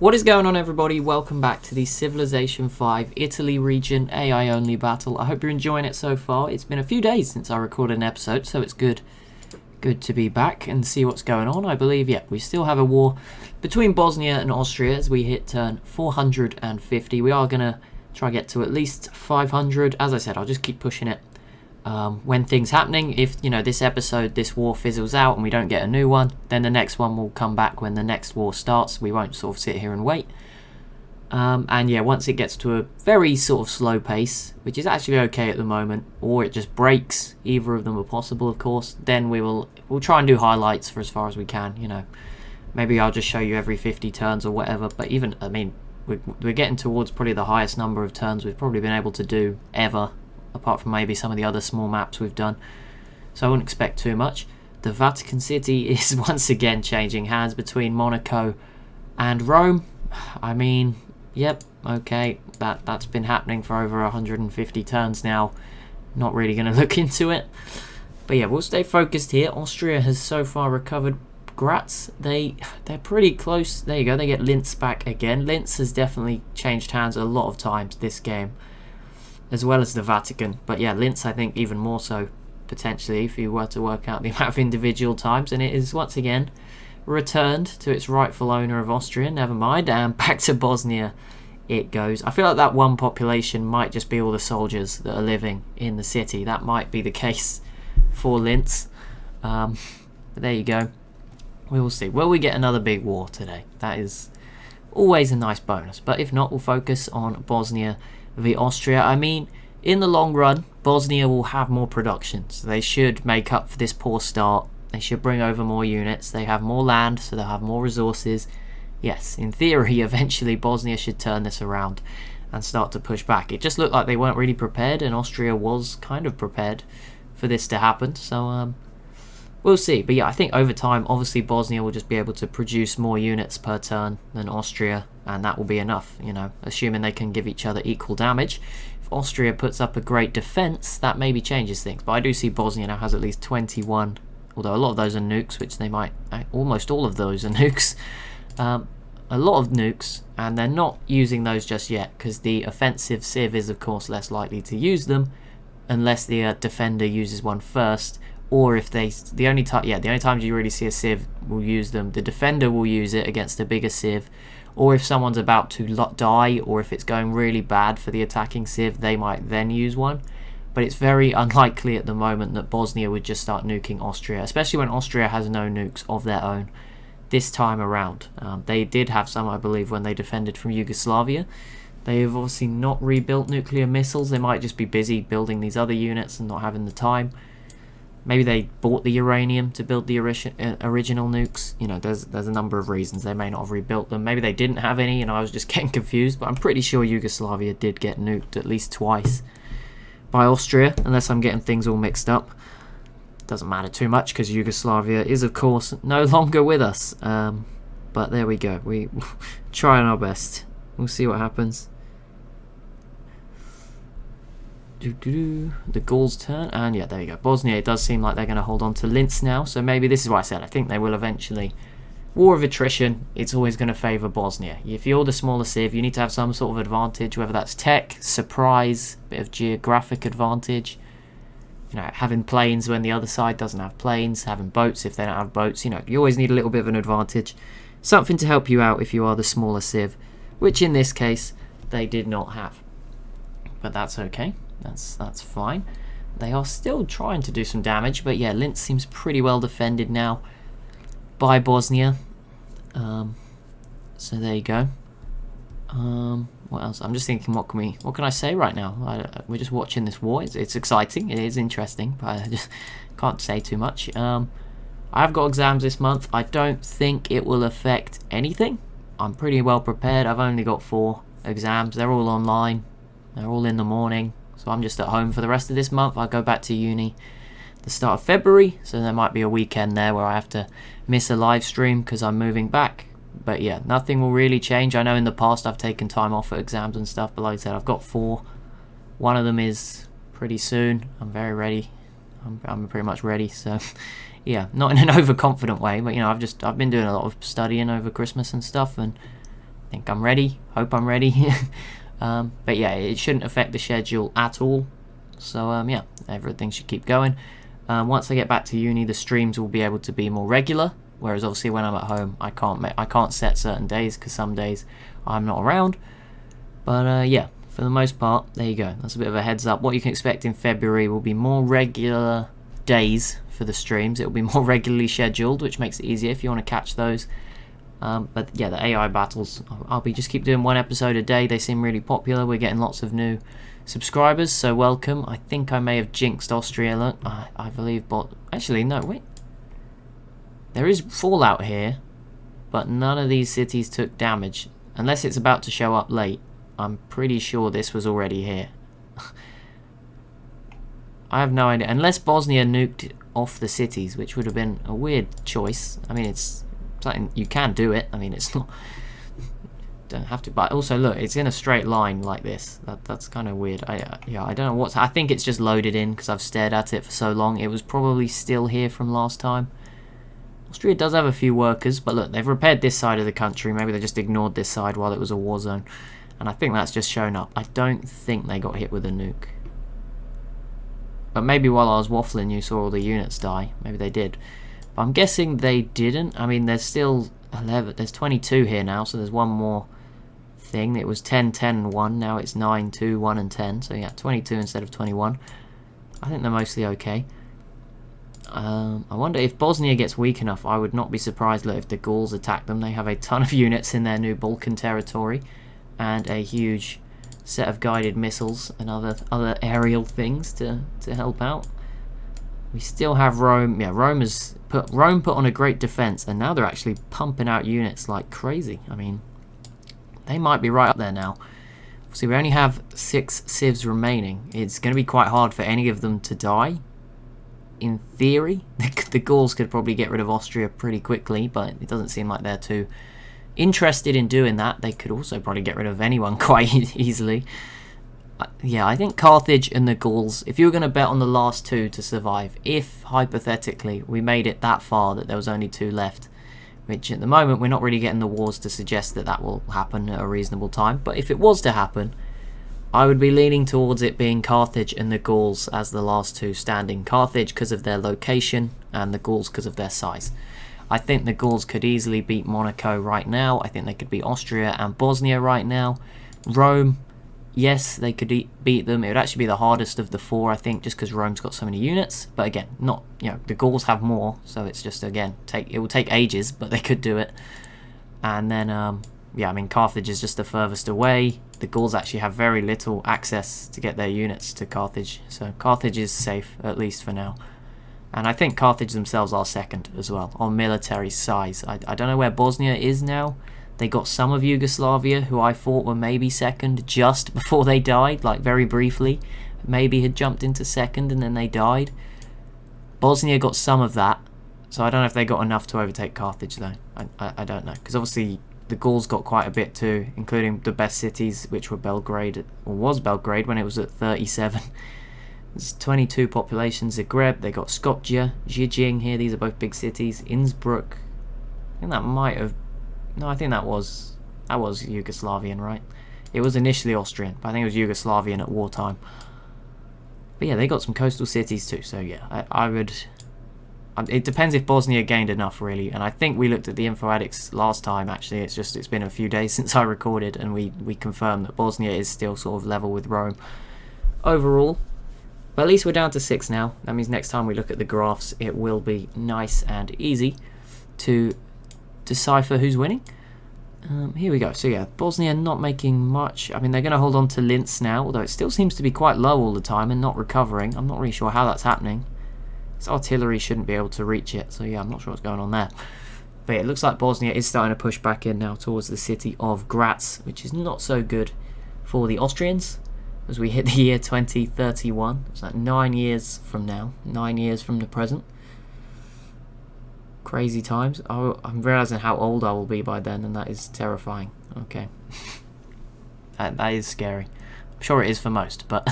What is going on, everybody? Welcome back to the Civilization 5 Italy region AI only battle. I hope you're enjoying it so far. It's been a few days since I recorded an episode, so it's good to be back and see what's going on. I believe, yeah, we still have a war between Bosnia and Austria as we hit turn 450. We are going to try to get to at least 500. As I said, I'll just keep pushing it when things happening. If, you know, this episode, this war fizzles out and we don't get a new one, then the next one will come back when the next war starts. We won't sort of sit here and wait. And yeah, once it gets to a very sort of slow pace, which is actually okay at the moment, or it just breaks, either of them are possible, of course, then we'll try and do highlights for as far as we can. You know, maybe I'll just show you every 50 turns or whatever. But even, I mean, we're getting towards probably the highest number of turns we've probably been able to do ever, apart from maybe some of the other small maps we've done. So I wouldn't expect too much. The Vatican City is once again changing hands between Monaco and Rome. I mean, yep, okay, that's been happening for over 150 turns now. Not really going to look into it. But yeah, we'll stay focused here. Austria has so far recovered Graz. They're pretty close. There you go, they get Linz back again. Linz has definitely changed hands a lot of times this game, as well as the Vatican. But yeah, Linz, I think, even more so, potentially, if you were to work out the amount of individual times. And it is, once again, returned to its rightful owner of Austria. Never mind, and back to Bosnia it goes. I feel like that one population might just be all the soldiers that are living in the city. That might be the case for Linz. But there you go. We will see. Will we get another big war today? That is always a nice bonus. But if not, we'll focus on Bosnia v Austria. I mean, in the long run, Bosnia will have more production, so they should make up for this poor start. They should bring over more units. They have more land, so they'll have more resources. Yes, in theory, eventually Bosnia should turn this around and start to push back. It just looked like they weren't really prepared, and Austria was kind of prepared for this to happen. So we'll see. But yeah, I think over time, obviously Bosnia will just be able to produce more units per turn than Austria, and that will be enough, you know, assuming they can give each other equal damage. If Austria puts up a great defense, that maybe changes things. But I do see Bosnia now has at least 21, although a lot of those are nukes, which they might, almost all of those are nukes. A lot of nukes, and they're not using those just yet, because the offensive civ is, of course, less likely to use them unless the defender uses one first. Or if the only times you really see a civ will use them, the defender will use it against a bigger civ, or if someone's about to die, or if it's going really bad for the attacking civ, they might then use one. But it's very unlikely at the moment that Bosnia would just start nuking Austria, especially when Austria has no nukes of their own this time around. They did have some, I believe, when they defended from Yugoslavia. They have obviously not rebuilt nuclear missiles. They might just be busy building these other units and not having the time. Maybe they bought the uranium to build the original nukes. You know, there's a number of reasons they may not have rebuilt them. Maybe they didn't have any and I was just getting confused, but I'm pretty sure Yugoslavia did get nuked at least twice by Austria, unless I'm getting things all mixed up. Doesn't matter too much because Yugoslavia is, of course, no longer with us. But there we go. We trying our best. We'll see what happens. The Gauls turn, and yeah, there you go. Bosnia, it does seem like they're going to hold on to Linz now, so maybe this is why I said I think they will eventually. War of attrition, it's always going to favour Bosnia. If you're the smaller civ, you need to have some sort of advantage, whether that's tech, surprise, bit of geographic advantage, you know, having planes when the other side doesn't have planes, having boats if they don't have boats. You know, you always need a little bit of an advantage, something to help you out if you are the smaller civ, which in this case they did not have. But that's okay. That's fine. They are still trying to do some damage, but yeah, Linz seems pretty well defended now by Bosnia. So there you go. What else? I'm just thinking, what can I say right now? We're just watching this war. It's exciting. It is interesting, but I just can't say too much. I've got exams this month. I don't think it will affect anything. I'm pretty well prepared. I've only got 4 exams. They're all online. They're all in the morning. So I'm just at home for the rest of this month. I'll go back to uni the start of February, so there might be a weekend there where I have to miss a live stream because I'm moving back. But yeah, nothing will really change. I know in the past I've taken time off for exams and stuff, but like I said, I've got 4. One of them is pretty soon. I'm very ready. I'm pretty much ready, so yeah, not in an overconfident way, but you know, I've been doing a lot of studying over Christmas and stuff, and think I'm ready. Hope I'm ready. But yeah, it shouldn't affect the schedule at all. So yeah, everything should keep going. Once I get back to uni, the streams will be able to be more regular. Whereas obviously when I'm at home, I can't set certain days because some days I'm not around. But yeah, for the most part, there you go. That's a bit of a heads up. What you can expect in February will be more regular days for the streams. It will be more regularly scheduled, which makes it easier if you want to catch those. But yeah, the AI battles, I'll be just keep doing one episode a day. They seem really popular. We're getting lots of new subscribers, so welcome. I think I may have jinxed Austria. Look, I believe, but actually no, wait. There is fallout here, but none of these cities took damage. Unless it's about to show up late. I'm pretty sure this was already here. I have no idea. Unless Bosnia nuked off the cities, which would have been a weird choice. I mean, it's something you can do it. I mean, it's not... Don't have to. But also, look, it's in a straight line like this. That's kind of weird. Yeah, I don't know what's... I think it's just loaded in because I've stared at it for so long. It was probably still here from last time. Austria does have a few workers, but look, they've repaired this side of the country. Maybe they just ignored this side while it was a war zone. And I think that's just shown up. I don't think they got hit with a nuke. But maybe while I was waffling you saw all the units die. Maybe they did. But I'm guessing they didn't. I mean, there's still 11. There's 22 here now, so there's one more thing. It was 10, 10, and 1. Now it's 9, 2, 1, and 10. So yeah, 22 instead of 21. I think they're mostly okay. I wonder if Bosnia gets weak enough. I would not be surprised if the Gauls attack them. They have a ton of units in their new Balkan territory. And a huge set of guided missiles and other aerial things to help out. We still have Rome. Yeah, Rome put on a great defense, and now they're actually pumping out units like crazy. I mean, they might be right up there now. See, we only have 6 civs remaining. It's going to be quite hard for any of them to die. In theory, the Gauls could probably get rid of Austria pretty quickly, but it doesn't seem like they're too interested in doing that. They could also probably get rid of anyone quite easily. Yeah, I think Carthage and the Gauls, if you were going to bet on the last 2 to survive, if hypothetically we made it that far that there was only 2 left, which at the moment we're not really getting the wars to suggest that that will happen at a reasonable time, but if it was to happen, I would be leaning towards it being Carthage and the Gauls as the last 2 standing. Carthage because of their location and the Gauls because of their size. I think the Gauls could easily beat Monaco right now. I think they could beat Austria and Bosnia right now. Rome, yes, they could beat them. It would actually be the hardest of the 4, I think, just because Rome's got so many units. But again, not, the Gauls have more, so it's just, again, it will take ages, but they could do it. And then, yeah, I mean, Carthage is just the furthest away. The Gauls actually have very little access to get their units to Carthage, so Carthage is safe, at least for now. And I think Carthage themselves are second as well, on military size. I don't know where Bosnia is now. They got some of Yugoslavia, who I thought were maybe second just before they died, like very briefly. Maybe had jumped into second and then they died. Bosnia got some of that, so I don't know if they got enough to overtake Carthage though. I don't know, because obviously the Gauls got quite a bit too, including the best cities, which were Belgrade, or was Belgrade when it was at 37. There's 22 population. Zagreb, they got Skopje, Zijing here, these are both big cities. Innsbruck, I think that might have... No, I think that was Yugoslavian, right? It was initially Austrian, but I think it was Yugoslavian at wartime. But yeah, they got some coastal cities too, so yeah, I would... It depends if Bosnia gained enough, really, and I think we looked at the info addicts last time, actually. It's been a few days since I recorded, and we confirmed that Bosnia is still sort of level with Rome overall. But at least we're down to 6 now. That means next time we look at the graphs, it will be nice and easy to decipher who's winning. Here we go. So yeah, Bosnia not making much. I mean, they're going to hold on to Linz now, although it still seems to be quite low all the time and not recovering. I'm not really sure how that's happening. Its artillery shouldn't be able to reach it, so yeah, I'm not sure what's going on there. But yeah, it looks like Bosnia is starting to push back in now towards the city of Graz, which is not so good for the Austrians. As we hit the year 2031, it's like 9 years from now, 9 years from the present. Crazy times. Oh, I'm realising how old I will be by then, and that is terrifying. Okay. that is scary. I'm sure it is for most, but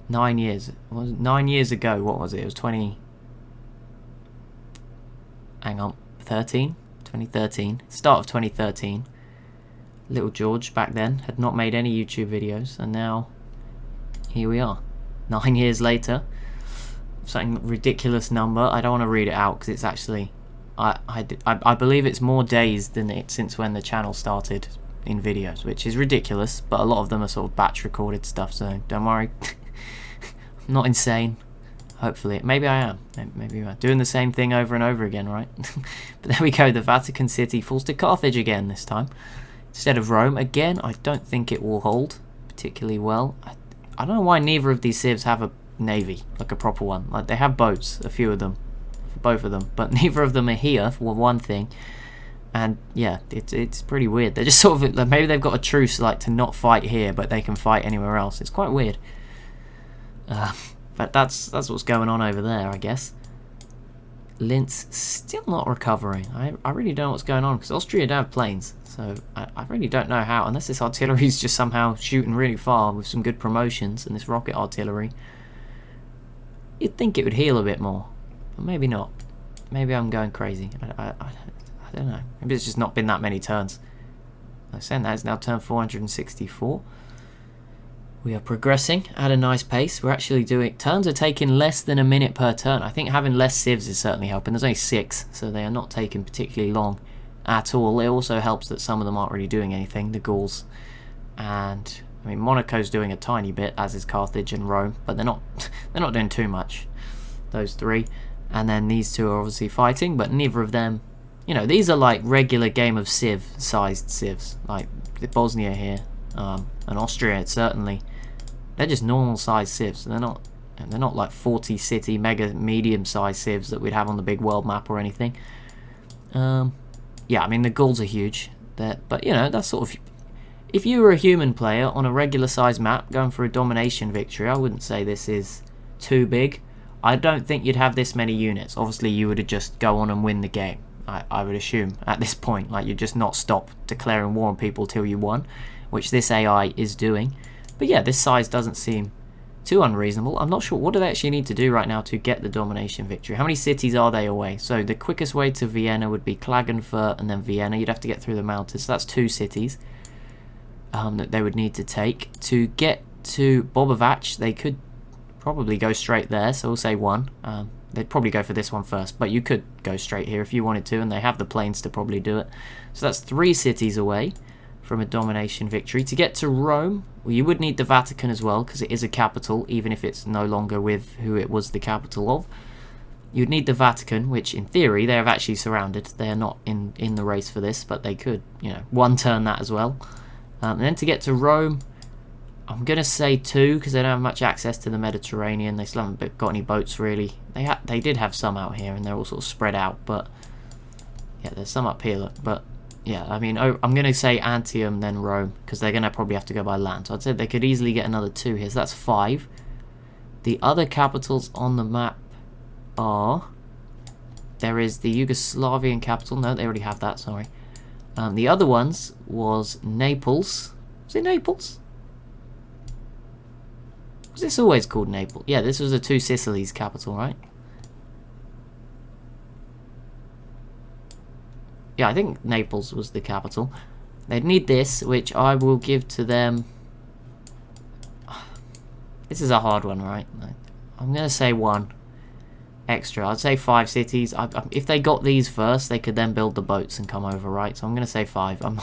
9 years. 9 years ago, what was it? It was 2013? 2013. Start of 2013. Little George back then had not made any YouTube videos, and now here we are, 9 years later. Something ridiculous number. I don't want to read it out because it's actually, I believe it's more days than it since when the channel started in videos, which is ridiculous, but a lot of them are sort of batch recorded stuff, so don't worry. I'm not insane. Hopefully, maybe I am. Maybe I'm doing the same thing over and over again, right? But there we go. The Vatican City falls to Carthage again this time instead of Rome. Again, I don't think it will hold particularly well. I don't know why neither of these civs have a navy, like a proper one. Like, they have boats, a few of them, for both of them, but neither of them are here for one thing. And yeah, it's pretty weird. They're just sort of, like, maybe they've got a truce, like, to not fight here, but they can fight anywhere else. It's quite weird. But that's what's going on over there, I guess. Linz still not recovering. I really don't know what's going on, because Austria don't have planes, so I really don't know how, unless this artillery is just somehow shooting really far with some good promotions and this rocket artillery. You'd think it would heal a bit more, but maybe not. Maybe I'm going crazy. I don't know. Maybe it's just not been that many turns. Like saying that, it's now turn 464. We are progressing at a nice pace. We're actually doing... Turns are taking less than a minute per turn. I think having less civs is certainly helping. There's only 6, so they are not taking particularly long at all. It also helps that some of them aren't really doing anything, the Gauls. And, I mean, Monaco's doing a tiny bit, as is Carthage and Rome, but they're not doing too much, those 3. And then these 2 are obviously fighting, but neither of them... You know, these are like regular game of civ-sized civs, like the Bosnia here, and Austria certainly. They're just normal sized civs. They're not like 40 city mega medium sized civs that we'd have on the big world map or anything. Yeah, I mean the Gauls are huge. But you know, that's sort of, if you were a human player on a regular sized map going for a domination victory, I wouldn't say this is too big. I don't think you'd have this many units. Obviously you would just go on and win the game, I would assume at this point. Like, you'd just not stop declaring war on people till you won, which this AI is doing. But yeah, this size doesn't seem too unreasonable. I'm not sure, what do they actually need to do right now to get the domination victory? How many cities are they away? So the quickest way to Vienna would be Klagenfurt and then Vienna. You'd have to get through the mountains. So that's 2 cities that they would need to take. To get to Bobovac, they could probably go straight there, so we'll say 1. They'd probably go for this one first, but you could go straight here if you wanted to, and they have the planes to probably do it. So that's 3 cities away from a domination victory. To get to Rome, well, you would need the Vatican as well, because it is a capital, even if it's no longer with who it was the capital of. You'd need the Vatican, which in theory they have actually surrounded. They are not in the race for this, but they could, you know, 1 turn that as well. And then to get to Rome, I'm going to say 2, because they don't have much access to the Mediterranean. They still haven't got any boats, really. They did have some out here, and they're all sort of spread out, but yeah, there's some up here, look, but yeah, I mean, I'm going to say Antium, then Rome, because they're going to probably have to go by land. So I'd say they could easily get another 2 here, so that's 5. The other capitals on the map are... There is the Yugoslavian capital. No, they already have that, sorry. The other ones was Naples. Was it Naples? Was this always called Naples? Yeah, this was the 2 Sicilies capital, right? Yeah, I think Naples was the capital. They'd need this, which I will give to them. This is a hard one, right? I'm going to say 1 extra. I'd say 5 cities. If they got these first, they could then build the boats and come over, right? So I'm going to say 5. I'm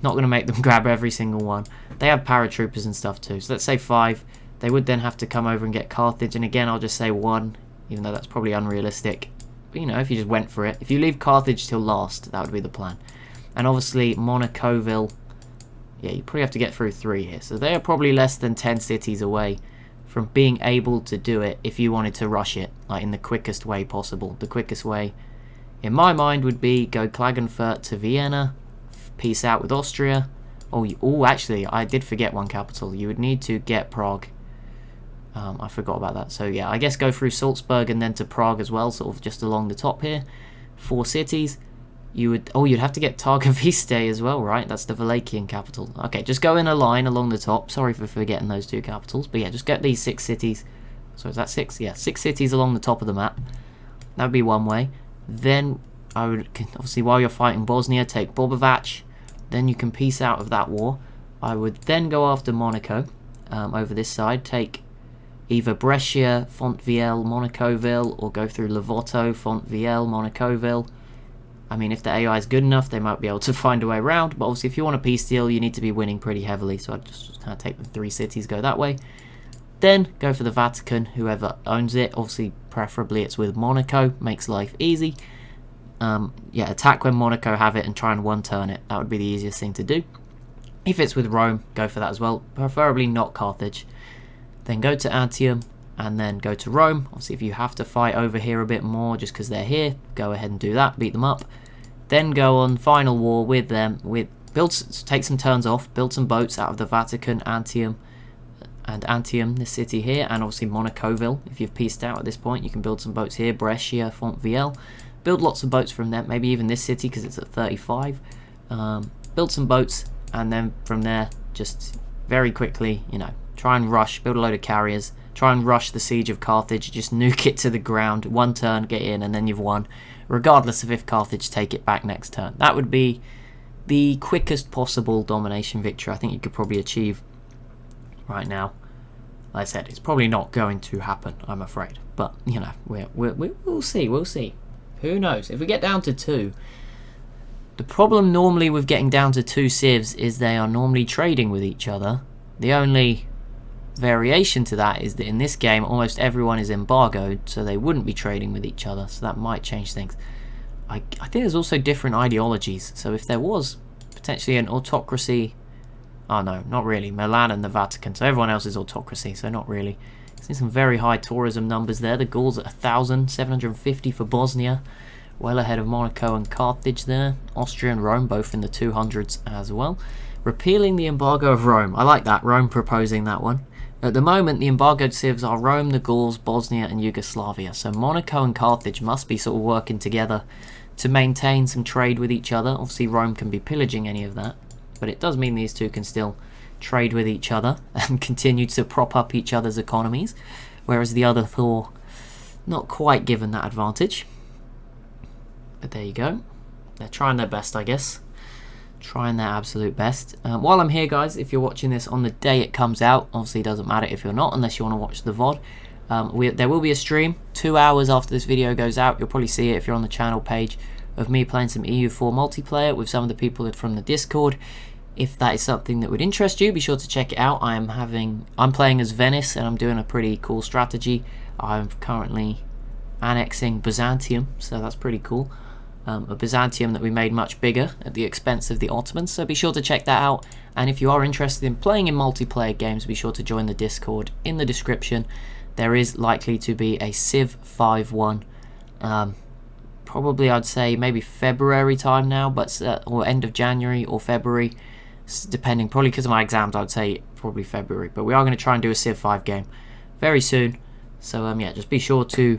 not going to make them grab every single one. They have paratroopers and stuff too. So let's say 5. They would then have to come over and get Carthage. And again, I'll just say 1, even though that's probably unrealistic. But, you know, if you just went for it. If you leave Carthage till last, that would be the plan. And obviously, Monacoville. Yeah, you probably have to get through 3 here. So they are probably less than 10 cities away from being able to do it if you wanted to rush it, like in the quickest way possible. The quickest way, in my mind, would be go Klagenfurt to Vienna, peace out with Austria. Oh, actually, I did forget 1 capital. You would need to get Prague. I forgot about that. So yeah, I guess go through Salzburg and then to Prague as well, sort of just along the top here. 4 cities. You'd have to get Targoviste as well, right? That's the Wallachian capital. Okay, just go in a line along the top. Sorry for forgetting those 2 capitals. But yeah, just get these 6 cities. So is that 6? Yeah, 6 cities along the top of the map. That would be one way. Then I would, obviously, while you're fighting Bosnia, take Bobovac. then you can peace out of that war. I would then go after Monaco over this side, take either Brescia, Fontvieille, Monacoville, or go through Levoto, Fontvieille, Monacoville. I mean, if the AI is good enough, they might be able to find a way around, but obviously if you want a peace deal, you need to be winning pretty heavily, so I'd just kind of take the 3 cities, go that way. Then go for the Vatican, whoever owns it. Obviously, preferably it's with Monaco, makes life easy. Yeah, attack when Monaco have it and try and one-turn it. That would be the easiest thing to do. If it's with Rome, go for that as well, preferably not Carthage. Then go to Antium, and then go to Rome. Obviously, if you have to fight over here a bit more just because they're here, go ahead and do that, beat them up. Then go on final war with them, take some turns off, build some boats out of the Vatican, Antium, this city here, and obviously Monacoville. If you've pieced out at this point, you can build some boats here, Brescia, Fontvieille. Build lots of boats from them, maybe even this city because it's at 35. Build some boats, and then from there, just very quickly, you know, try and rush, build a load of carriers, try and rush the siege of Carthage, just nuke it to the ground, one turn, get in, and then you've won, regardless of if Carthage take it back next turn. That would be the quickest possible domination victory I think you could probably achieve right now. Like I said, it's probably not going to happen, I'm afraid, but, you know, we'll see. Who knows? If we get down to 2, the problem normally with getting down to 2 civs is they are normally trading with each other. The only variation to that is that in this game almost everyone is embargoed, so they wouldn't be trading with each other, so that might change things. I think there's also different ideologies, so if there was potentially an autocracy, oh no, not really, Milan and the Vatican, so everyone else is autocracy, so not really. See some very high tourism numbers there. The Gauls at 1,750 for Bosnia, well ahead of Monaco and Carthage there. Austria and Rome both in the 200s as well. Repealing the embargo of Rome, I like that, Rome proposing that one. At the moment, the embargoed civs are Rome, the Gauls, Bosnia and Yugoslavia. So Monaco and Carthage must be sort of working together to maintain some trade with each other. Obviously, Rome can be pillaging any of that, but it does mean these two can still trade with each other and continue to prop up each other's economies, whereas the other four not quite given that advantage. But there you go. They're trying their best, I guess. Trying their absolute best. While I'm here, guys, if you're watching this on the day it comes out, obviously it doesn't matter if you're not, unless you want to watch the VOD. There will be a stream 2 hours after this video goes out. You'll probably see it if you're on the channel page, of me playing some EU4 multiplayer with some of the people from the Discord. If that is something that would interest you, be sure to check it out. I'm playing as Venice, and I'm doing a pretty cool strategy. I'm currently annexing Byzantium, so that's pretty cool. A Byzantium that we made much bigger at the expense of the Ottomans, so be sure to check that out. And if you are interested in playing in multiplayer games, be sure to join the Discord in the description. There is likely to be a Civ 5.1, probably I'd say maybe February time now, but or end of January or February, depending, probably because of my exams I'd say probably February, but we are going to try and do a Civ 5 game very soon. So yeah, just be sure to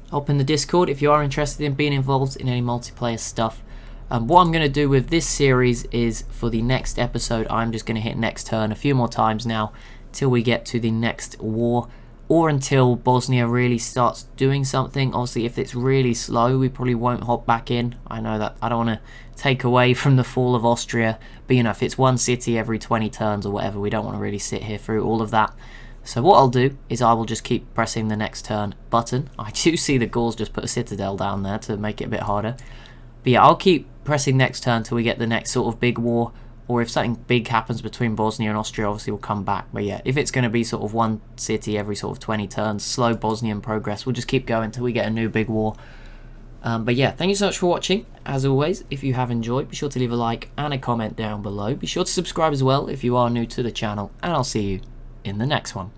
hop in the Discord if you are interested in being involved in any multiplayer stuff. What I'm going to do with this series is, for the next episode, I'm just going to hit next turn a few more times now till we get to the next war, or until Bosnia really starts doing something. Obviously, if it's really slow, we probably won't hop back in. I know that I don't want to take away from the fall of Austria, but you know, if it's one city every 20 turns or whatever, we don't want to really sit here through all of that. So what I'll do is I will just keep pressing the next turn button. I do see the Gauls just put a citadel down there to make it a bit harder. But yeah, I'll keep pressing next turn till we get the next sort of big war. Or if something big happens between Bosnia and Austria, obviously we'll come back. But yeah, if it's going to be sort of one city every sort of 20 turns, slow Bosnian progress, we'll just keep going until we get a new big war. But yeah, thank you so much for watching. As always, if you have enjoyed, be sure to leave a like and a comment down below. Be sure to subscribe as well if you are new to the channel. And I'll see you in the next one.